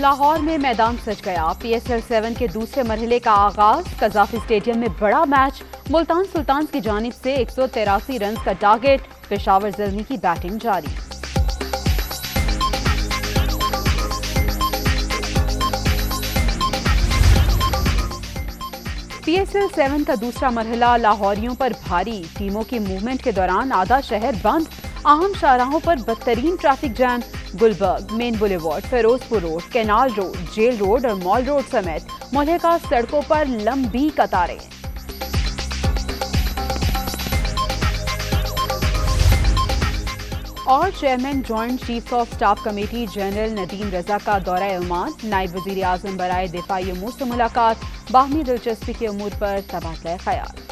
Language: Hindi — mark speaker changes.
Speaker 1: लाहौर में मैदान सज गया। PSL 7 के दूसरे मरहले का आगाज। कजाफी स्टेडियम में बड़ा मैच। मुल्तान सुल्तान्स की जानिब से 183 रन का टारगेट। पेशावर ज़ल्मी की बैटिंग जारी। PSL 7 का दूसरा मरहला लाहौरियों पर भारी। टीमों की मूवमेंट के दौरान आधा शहर बंद। अहम शाहराहों पर बदतरीन traffic jam. Gulberg, main boulevard, Ferozepur road, canal road, jail road और मॉल रोड समेत मुल्हिका सड़कों पर लंबी कतारें। और chairman joint chief of staff committee general Nadeem Raza का दौरा ओमान। नायब वजीर आजम बराए दिफाई उमूर से मुलाकात। बाहमी दिलचस्पी के उमूर पर तबादला ख्याल।